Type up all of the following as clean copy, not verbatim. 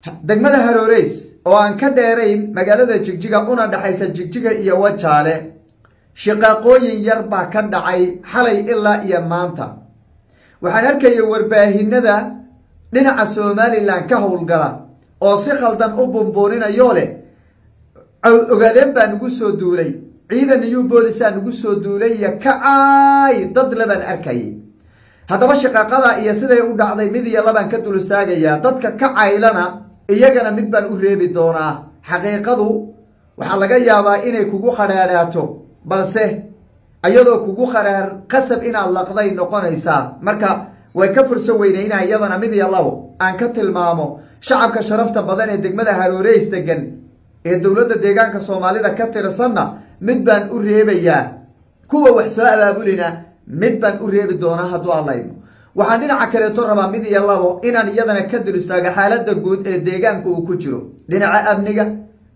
degmada Haroreys oo aan ka dheerayn magaalada Jigjiga una dhaxaysa Jigjiga iyo Wajaale shaqaqooyin yar baa ka dhacay xalay ilaa iyo maanta waxaan arkay warbaahinada dhinaca Soomaaliland ka howlgala oo si khaldan u bumbuurinayo leh ogaadeen baan ugu soo duulay ciidan iyo boolisaan ugu soo duulay kacay dad laban arkay haddaba shaqaqada iyo siday u dhacday mid iyo laban ka dul istaagaya dadka kacaylana iyagana mid baan u reebi doonaa xaqiiqadu waxa laga yaabaa inay kugu xaraaraato balse ayadoo kugu xaraar qasab inaad laqday noqonaysa marka way ka furso weynayna iyadana mid iyo labo aan ka tilmaamo shacabka sharafta badan ee degmada Haroreys degan ee dawladda deegaanka Soomaalida ka tirsanna mid baan u reebayaa kuwa wax soo abaabulina mid baan u reebi doonaa hadduu allayno waxaan dhinaca kale to rabaa mid iyo labo inaan iyadana ka dul istaago xaaladda guud ee deegaanka uu ku jiro dhinaca amniga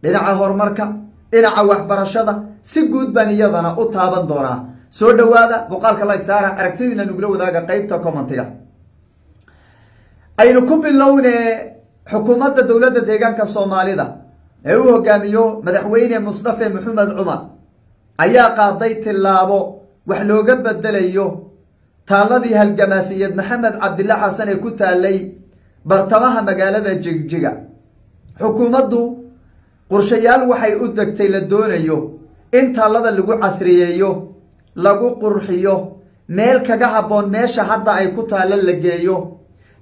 dhinaca horumarka dhinaca waxbarashada si guud baan iyadana u taaban doonaa soo dhawaada boqolka like saara aragtidiina nugula wadaaga qaybta commentiga aynu ku bilownee xukuumadda dawladda deegaanka Soomaalida ee uu hogaamiyo madaxweyne Mustafa Maxamed Cumar ayaa qaaday tilaabo wax looga bedelayo taaladii halgamaasiyad Maxamed Cabdilla Xasan ee ku taalay bartamaha magaalada Jigjiga xukuumaddu qorshayaal waxay u degtay la doonayo in taalada lagu casriyeeyo lagu qurxiyo meel kaga haboon meesha hadda ay ku taala la geeyo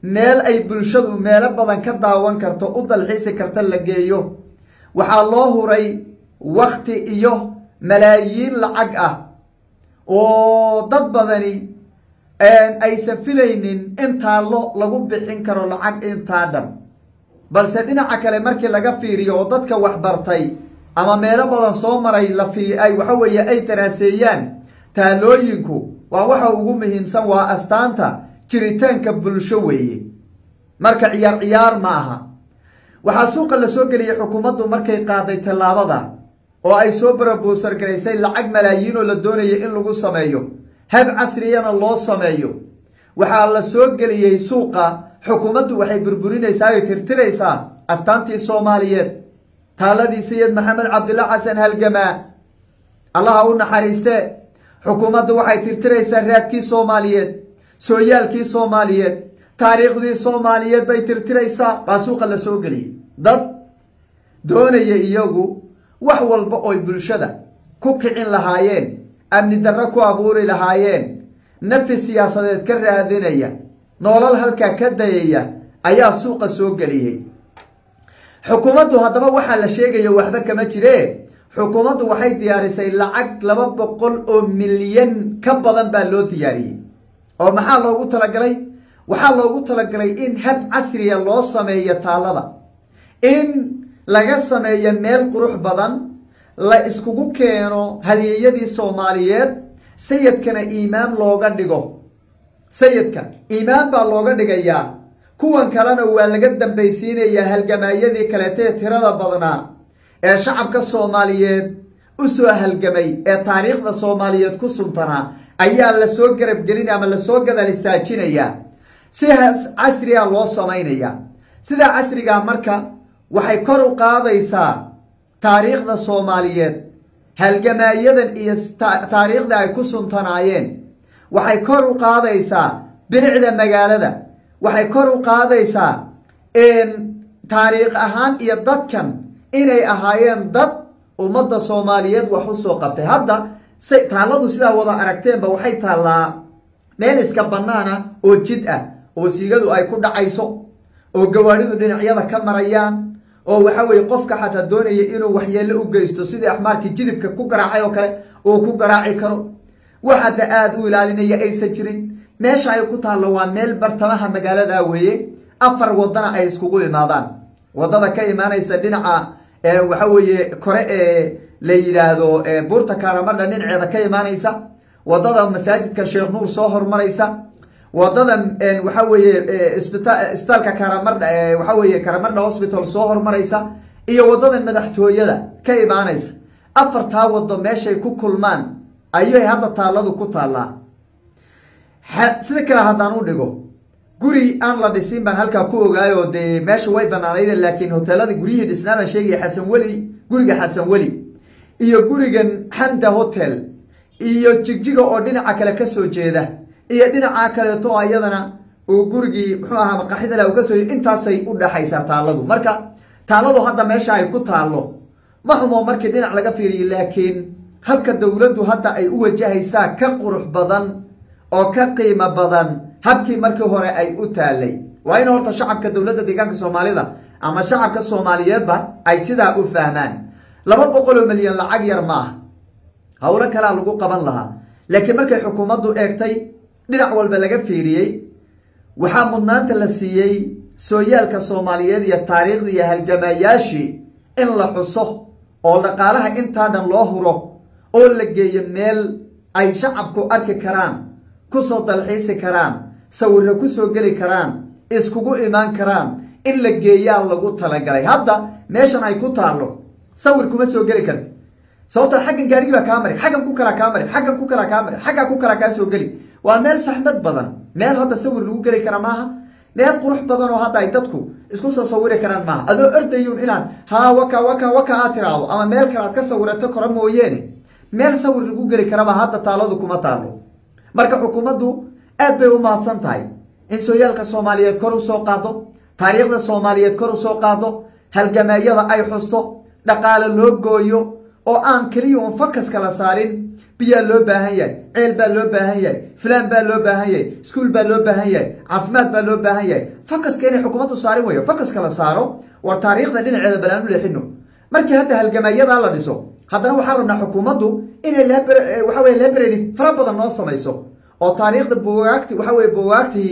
meel ay bulshadu meel badan ka daawan karto u dalxiisi karta la geeyo waxaa loo huray waqti iyo malaayiin lacag ah oo dad badani aysan filaynin in taalo lagu bixin karo lacag intaa dhan balse dhinaca kale markii laga fiiriyo oo dadka wax bartay ama meelo badan soo maray ay waxa weeye ay daraaseeyaan taalooyinku waa waxa ugu muhiimsan waa astaanta jiritaanka bulsho weeye marka ciyaar ma aha waxaa suuqa la soo geliyay xukuumaddu markay qaaday tallaabada oo ay soo barabuusar garaysay lacag malaayiin oo la doonayay in lagu sameeyo hab casriyana loo sameeyo waxaa la soo geliyay suuqa xukuumaddu waxay burburinaysaa oo tirtiraysaa astaantii Soomaaliyeed taaladii Sayid Maxamed Cabdilla Xasan halgamaa Allah u naxariiste xukuumaddu waxay tirtiraysaa raadkii Soomaaliyeed sooyaalkii Soomaaliyeed taariikhdii Soomaaliyeed bay tirtiraysaa baa suuqa la soo geliyay dad doonaya iyagu wax walba oo bulshada ku kicin lahaayeen amni darro ku abuuri lahaayeen nafi siyaasadeed ka raadinaya nolol halka ka dayaya ayaa suuqa soo geliyay xukuumaddu haddaba waxa la sheegayo waxba kama jiree xukuumaddu waxay diyaarisay lacag 200 milyan ka badan baa loo diyaariyay oo maxaa loogu talagalay waxaa loogu talagalay in hab casriya loo sameeyo taalada in laga sameeyo meel qurux badan la iskugu keeno halyeeyadii Soomaaliyeed sayidkana iimaan looga dhigo sayidka iimaan baa looga dhigayaa kuwan kalena waa laga dambaysiinayaa halgamaayadii kale ee tirada badnaa ee shacabka Soomaaliyeed u soo halgamay ee taariikhda Soomaaliyeed ku suntanaa ayaa la soo garab gelin ama la soo gadaal istaajinaya si casriya loo sameeynaya sida casriga marka waxay kor u qaadaysaa taariikhda Soomaaliyeed halgamaayadan iyo taariikhda ay ku suntanaayeen waxay kor u qaadaysaa bilicda magaalada waxay kor u qaadaysaa taariikh ahaan iyo dadkan inay ahaayeen dad ummadda Soomaaliyeed wax u soo qabtay hadda taaladu sidaa wada aragteenba waxay taalaa meel iska bannaana oo jid ah oo siigadu ay ku dhacayso oo gawaaridu dhinacyada ka marayaan oo waxa weeye qofka xataa doonaya inuu waxyeello u geysto sidii axmaarkii jidibka ku garaacay oo kale oo ku garaaci karo waxa aad u ilaalinaya aysan jirin meesha ay ku taalo waa meel bartamaha magaalada weeye afar wadana ay iskugu imaadaan wadada ka imaanaysa dhinaca waxa weeye kore ee la yiraahdo buurta Karamadha dhinaceeda ka imaanaysa wadada masaajidka Sheekh Nuur soo hormaraysa wadada waxa weeye isbitaalka Karamadha waxa weeye Karamadha hospital soo hormaraysa iyo wadada madaxtooyada ka imaanaysa afartaa wado meeshay ku kulmaan ayay hadda taaladu ku taalaa sida kale haddaan u dhigo guri aan la dhisin baan halkaa ku ogaayo dee meesha way banaanayd laakiin hoteelada guryihii dhisnaa baan sheegaya xasan weli guriga xasan weli iyo gurigan Xamda Hotel iyo jigjiga oo dhinaca kale ka soo jeeda iyo dhinaca kale to ayadana oo gurigii muxuu ahaa maqaxida la ka soo intaasay u dhaxaysaa taaladu marka taaladu hadda meesha ay ku taalo ma xumo markii dhinac laga fiiriyo laakiin halka dawladdu hadda ay u wajahaysaa ka qurux badan oo ka qiimo badan habkii markii hore ay u taalay waa in horta shacabka dawladda deegaanka Soomaalida ama shacabka Soomaaliyeedba ay sidaa u fahmaan 200 milyan lacag yar ma hawlo kala lagu qaban lahaa laakiin markay xukuumaddu eegtay dhinac walba laga fiiriyay waxa mudnaanta la siiyay sooyaalka Soomaaliyeed iyo taariikhda iyo halgamaayaashii in la xuso oo dhaqaalaha inta dhan loo huro oo la geeyo meel ay shacabku arki karaan ku soo dalxiisi karaan sawirro ku soo gali karaan iskugu imaan karaan in la geeyaa lagu talagalay hadda meeshan ay ku taalo sawir kuma soo gali karto sababta xaggan gaariga baa kaamari xaggan ku kala kaamari xaggan ku kala kaamari xagga ku kala ka soo gali waa meel saxmad badan meel hadda sawir lagu gali kara maaha meel qurux badan oo hadda ay dadku isku soo sawiri karaan maaha adoo ordayun inaan ha waka atiraado ama meel kale aad ka sawirato kara mooyeene meel sawir lagu gali kara ma hadda taaladu kuma taalo marka xukuumaddu aad bay u mahadsan tahay in sooyaalka Soomaaliyeed kor u soo qaado taariikhda Soomaaliyeed kor u soo qaado halgamaayada ay xusto dhaqaale loo gooyo oo aan kaliya focus kala saarin biya loo baahan yahay ceel baa loo baahan yahay filan baa loo baahan yahay school baa loo baahan yahay caafimaad baa loo baahan yahay focus keenay xukuumaddu saarin weeyo focus kala saaro war taariikhda dhinaceeda balaan u leexino markii hadda halgamaayada la dhiso haddana waxaan rabnaa xukuumaddu inay waxa weeye library fara badan noo samayso oo taariikhda buugaagti waxa weeye buugaagti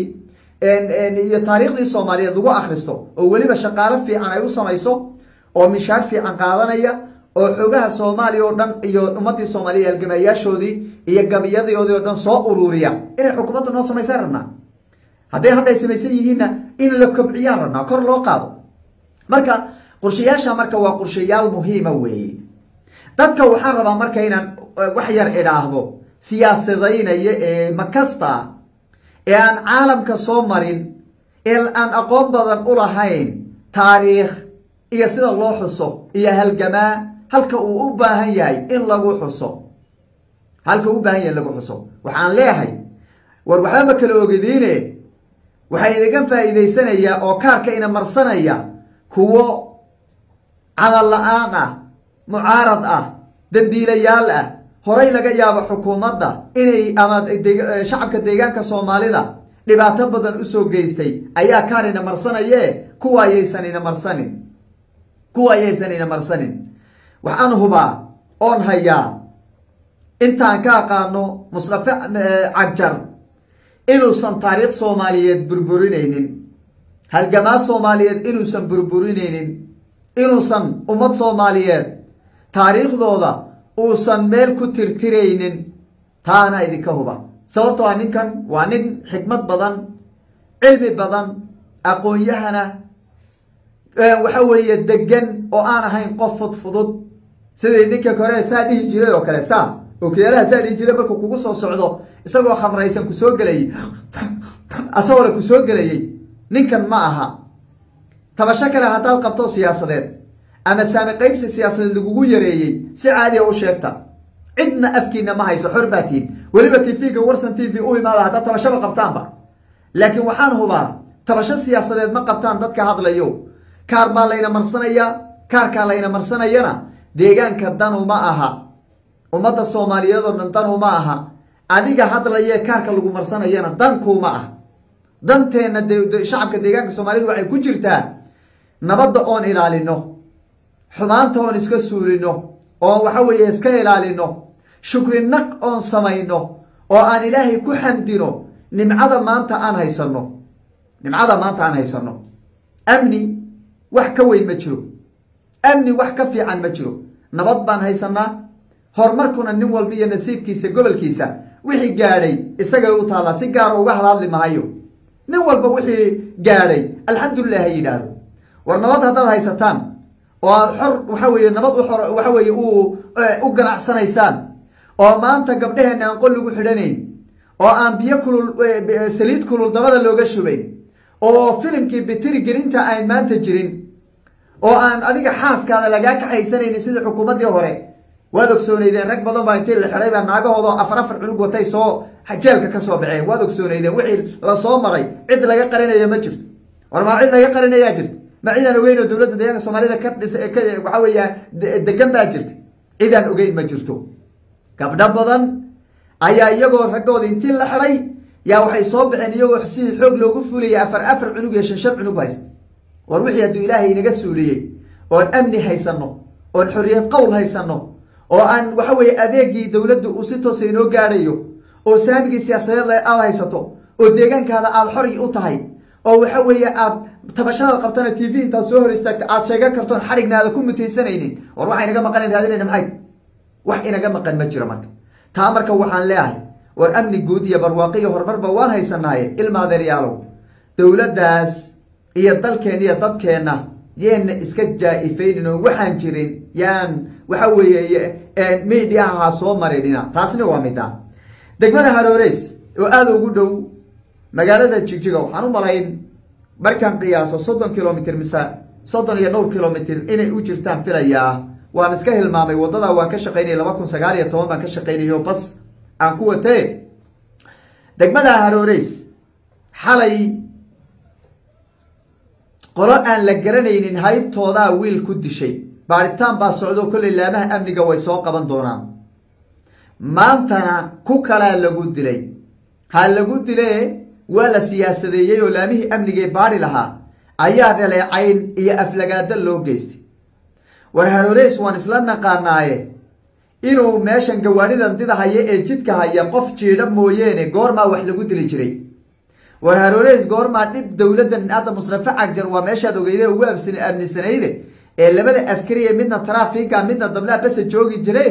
iyo taariikhdii Soomaaliyeed lagu akhristo oo waliba shaqaale fiican ay u samayso oo mishaar fiican qaadanaya oo xogaha Soomaaliya oo dhan iyo ummadii Soomaaliyeed halgamayaashoodii iyo gabiyadoodii oo dhan soo ururiya inay xukuumaddu noo samaysan rabnaa hadday hadda samaysan yihiin in la kobciyaan rabnaa kor loo qaado marka qorshayaasha marka waa qorshayaal muhiim ah weey dadka waxaan rabaa marka inaan wax yar idhaahdo siyaasadeynaya ee makasta ee aan caalamka soo marin ee aan aqoon badan u lahayn taariikh iyo sida loo xuso iyo halgamaa halka uu u baahan yahay in lagu xuso halka uu u baahan yahay lagu xuso waxaan leeyahay war waxa ma kala ogediine waxa idin faa'iideysanaya oo kaarka ina marsanaya kuwo camal la'aan ah mucaarad ah dambiilayaal ah horay laga yaabo xukuumadda inay ama shacabka deegaanka Soomaalida dhibaato badan u soo geystay ayaa kaarina marsanayee kuwa ayaysan ina marsanin waxaan hubaa oon hayaa intaan ka aqaano Mustafa Cagjar inuusan taariikh Soomaaliyeed burburinaynin halgamaa Soomaaliyeed inuusan burburinaynin inuusan ummad Soomaaliyeed taariikhdooda uusan meel ku tirtiraynin taana idinka huba sababtoo ninkan waa nin xikmad badan cilmi badan aqoon-yahana waxa weeye degan oo aan ahayn qof fudud sidii ninka kore saa dhihi jiray oo kale saa oo kiyalaha saa dhihi jiray markuu kugu soo socdo isagoo khamraysan ku soo galay asawir ku soo galay ninkan ma aha tabasho kale hadaad qabto siyaasadeed ama saami qaybsi siyaasadeed lagugu yareeyay si caadi ah u sheegta cidna afkiina ma hayso xorbaatiin waliba TV-ga warsan TV u imaada hada tabasho qabtaanba laakiin waxaan hubaa tabasho siyaasadeed ma qabtaan dadka hadlayo kaar baa layna marsanaya kaarka layna marsanayana deegaanka dan uma aha ummadda Soomaaliyeed oo dhan dan uma aha adiga hadlaya kaarka lagu marsanayana dan kuma ah danteena shacabka deegaanka Soomaaliyeed waxay ku jirtaa nabadda oon ilaalino xumaanta oon iska suulino oo waxa weeye iska ilaalino shukri naq oon samayno oo aan Ilaahay ku xamdino nimcada maanta aan haysano amni wax ka weyn ma jiro amni wax ka fiican ma jiro nabad baan haysanaa horumarkuna nin walba iyo nasiibkiisa gobolkiisa wixii gaadhay isaga u taala si gaar uga hadli maayo nin walba wixii gaadhay alxamdulillah yiraahdo war nabad hadaad haysataan oo xor waxa weeye nabad waxa weeye u ganacsanaysaan oo maanta gabdhaheena aan qol lagu xidhanayn oo aan biyo kulul saliid kulul dabada looga shubay oo filimkii bitiri gelinta aan maanta jirin oo aan adiga xaaskaada laga kaxaysanaynin sida xukuumadii hore waad ogsoonaydeen rag badan baa intii la xiray baa naagahooda afar cunug watay soo jeelka ka soo baxeen waad ogsoonaydeen wixii la soo maray cid laga qarinaya ma jirto war ma cid laga qarinaya jirto ma ciidan ogeyn oo dowladda deegaanka Soomaalida ka waxa weeyaa degan baa jirta ciidan ogeyn ma jirto gabdho badan ayaa iyagoo ragooda intii la xiray yaa waxay soo baxeen iyagoo si xoog loogu fuliyay afar cunug iyo shan cunug haysta war wixii haduu Ilaahay inaga suuliyay oo amni haysano oo xorriyad qowl haysano oo aan waxa weeye adeegii dawladdu uu si toos ah inoo gaarayo oo saamigii siyaasadeed aad haysato oo deegaankaada aad xor u tahay oo waxa weeye aad tabashada qabtana TV inta soo hor istaagto aad sheegan karto xarignaada ku mutaysanaynin war waxa inaga maqan raadinayna maxay wax inaga maqan ma jiro marka taa marka waxaan leeyahay war amni guud iyo barwaaqiyo hormarba waan haysanaaye ilma adeeryaalow dawladdaas iyo dalkeena iyo dadkeena yeena iska jaaifeynino waxaan jirin yaan waxa weeye media ha soo mareedina taasna waa mid ah degmada Haroreys oo aad ugu dhow magaalada Jigjiga waxaan u malayn markaan qiyaaso 30 kilomitir mise 30 kilomitir inay u jirtaan filayaa waan iska hilmaamay wadada waan ka shaqeynay 2019 baan ka shaqeynayo bas aan ku watay degmada Haroreys xalay qolo aan la garanaynin haybtooda wiil ku dishay baaritaan baa socdo kulli laamaha amniga way soo qaban doonaan maantana ku kala lagu dilay hal lagu dilay wala siyaasadeeyay oo laamihii amniga baari lahaa ayaa dhaleecayn iyo aflagaada loo geystay war Haroreys waan isla naqaanaaye inuu meeshan gawaaridan didahaye ee jidka haya qof jiida mooyeene goorma wax lagu dili jiray war Haroreys goorma dib dawladdan aad Mustafa Cagjar waa meesha ogeeyay ugu amnisanayde ee labada askari ee midna traafiga midna dabla bas joogi jiray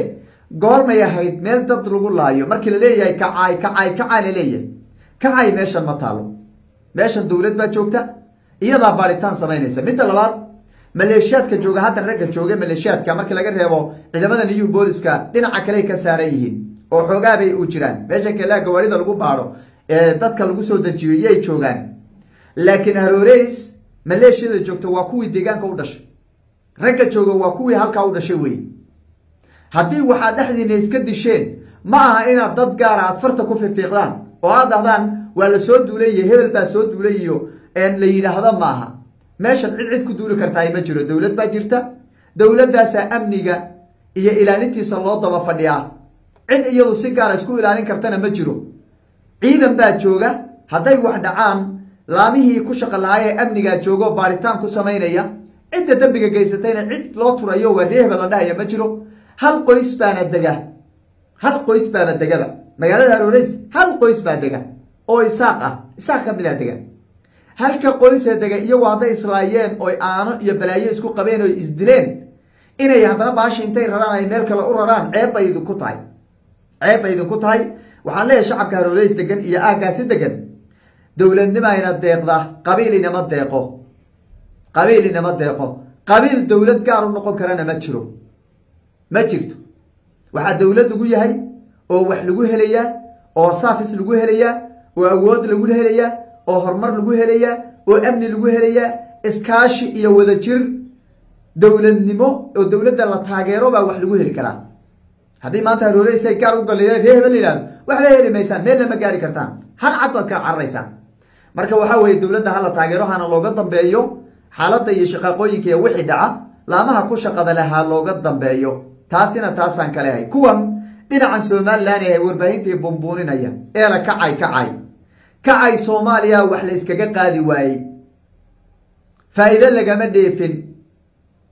goorma yahayd meel dad lagu laayo markii la leeyahay kacay leeyahay kacay meeshan ma taalo meeshan dawlad baa joogta iyada baaritaan sameynaysa mid labaad maleeshiyaadka jooga hadda ragga jooga maleeshiyaadka markii laga reebo ciidamada new booliska dhinaca kale ka saaran yihiin oo xogaabay u jiraan meesha kale gawaarida lagu baaro dadka lagu soo dajiyo yay joogan laakiin Haroreys maleeshiyada joogto waa kuwii deegaanka u dhashay ragga jooga waa kuwii halka u dhashay weey hadii waxa dhaxdiina iska disheen ma aha inaad dad gaar ah farta ku fiiqdaan oo aad dhahdaan waa la soo duuleeyay hebel baa soo duuleeyo in la yiraahdo ma aha meesha cid ku duuli kartaa ma jiro dawlad baa jirta dawladdaas amniga iyo ilaalintiisa loo daba fadhiyaa cid iyadu si gaar ah isku ilaalin kartana ma jiro ciidan baa jooga haday wax dhacaan laamihii ku shaqo lahaayay amniga joogo baaritaan ku sameynaya cid dambiga geysatayna cid loo turayo waa reebel la dhahay ma jiro hal qoys baana dega magaalada Haroreys hal qoys baa dega oo isaaq ka mid ah dega halka qoys ee dega iyo waday islaayeen oo aano iyo balaayo isku qabeen oo isdileen inay hadana baashi intay raraan ay meel kale u raraan ceeb bay idinku tahay waxaan leeyahay shacabka Haroreys degan iyo aagaasi degan dawladnimo ayna deeqda qabiilina ma deeqo qabiil dawlad gaar u noqon karana ma jirto waxa dawlad lagu yahay oo wax lagu helaya oo saafis lagu helaya oo awood lagu helaya oo horumar lagu helaya oo amni lagu helaya iskaashi iyo wada jir dawladnimo oo dawladda la taageero baa wax lagu heli karaa hadii maanta Haroreys ay gaar u galayeen reebel ilaa wax la heli maysan meel ma gaari kartaan har cad baad ka carraysan marka waxa weeye dawladda hala taageero hana looga dambeeyo xaaladda iyo shaqooyinka iyo wixii dhaca laamaha ku shaqada laha looga dambeeyo taasina taasaan kale hay kuwan dhinacan Soomaaliland ee warbaahintii bumbuuninaya ee la kacay Soomaaliya wax la iskaga qaadi waayay faa'iido lagama dheefin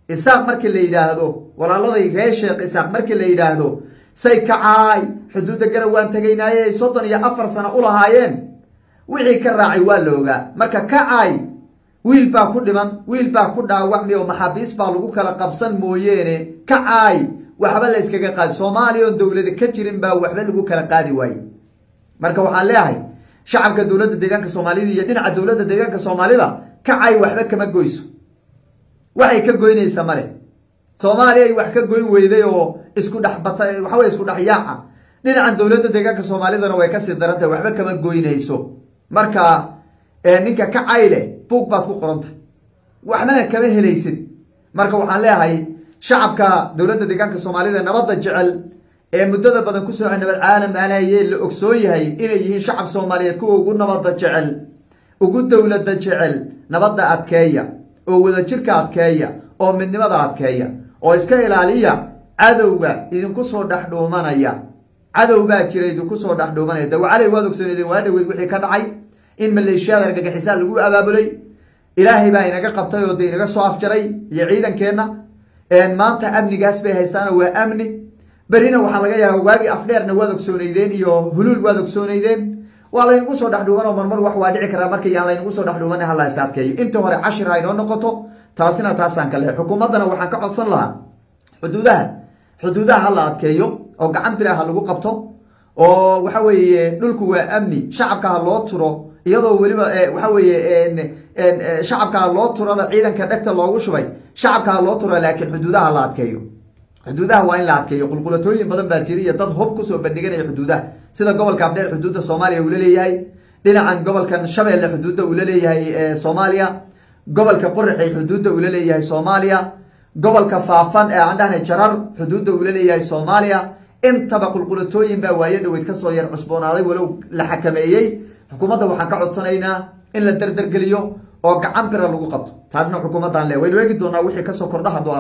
isaaq markii la yiraahdo walaaladay reer Sheekh isaaq markii la yiraahdo say kacay xuduudda garawaan tagaynaaye 34 sano u lahaayeen wixii ka raacay waa looga marka kacay wiil baa ku dhiman wiil baa ku dhaawacmay oo maxaabiis baa lagu kala qabsan mooyeene kacay waxba la iskaga qaadi Soomaaliya oo dawladda ka jirin baa waxba lagu kala qaadi waayay marka waxaan leeyahay shacabka dawladda deegaanka Soomaalida iyo dhinaca dawladda deegaanka Soomaalida kacay waxba kama goyso waxay ka goynaysaa male Soomaaliya wax ka goyn weyday oo isku dhaxbatay waxa way isku dhaxyaaca dhinacan dowladda deegaanka Soomaalidana way ka sii darantay waxba kama goynayso marka ninka ka cayle buug baad ku qorantay waxna kama helaysid marka waxaan leeyahay shacabka dowladda deegaanka Soomaalida nabadda jecel muddada badan ku soo nabad caalam aanayay la ogsoon yahay inay yihiin shacab Soomaaliyeed kuwa ugu nabadda jecel ugu dowladda jecel nabadda adkeeya oo wada jirka adkeeya oo midnimada adkeeya oo iska ilaaliya cadowga idinku soo dhaxdhoomanaya cadow baa jiray idinku soo dhaxdhoomanaya dawacalay waad ogsoonayeen waa dhaweyd wixii ka dhacay in maleeshiyada argagixisaan lagu abaabulay ilaahay baa inaga qabtay oo inaga soo afjaray iyo ciidankeena maanta amnigaas bay haystaan waa amni barina waxa laga yaabaa waagi afdheerna waad ogsoonaydeen iyo hulul waad ogsoonaydeen waa la inagu soo dhaxdhuuban oo marmar wax waa dhici kara markii aan la inagu soo dhaxdhuuban hal la isaadkeeyo inta hore 10 ay noo noqoto taasina taasaan kale xukuumadana waxaan ka codsan lahaa xuduudaha la adkeeyo oo gacan bir ah lagu qabto oo waxa weeye dhulku waa amni shacabka loo turo iyadoo waliba waxa weeye shacabka loo turada ciidanka dhagta loogu shubay shacabka loo turo laakiin xuduudaha la adkeeyo xuduudaha waa in la adkeeyo qulqulatooyin badan baa jira dad hub ku soo bandhiganaya xuduudaha sida gobolka Abdeel xuduudda Soomaaliya uu leeyahay dhinacan gobolkan Shabeelle xuduudda uu leeyahay Soomaaliya gobolka Qorraxay xuduudda uu leeyahay Soomaaliya gobolka Faafan aan dhahnay Jarar xuduudda uu leeyahay Soomaaliya intaba qulqulatooyin baa waayay dhaweyd ka soo yar cusboonaaday walow la xakameeyay xukuumadda waxaan ka codsanaynaa in la dardargeliyo oo gacan bir lagu qabto taasna xukuumaddan leeyahay way eegi doonaa wixii ka soo kordha hadoo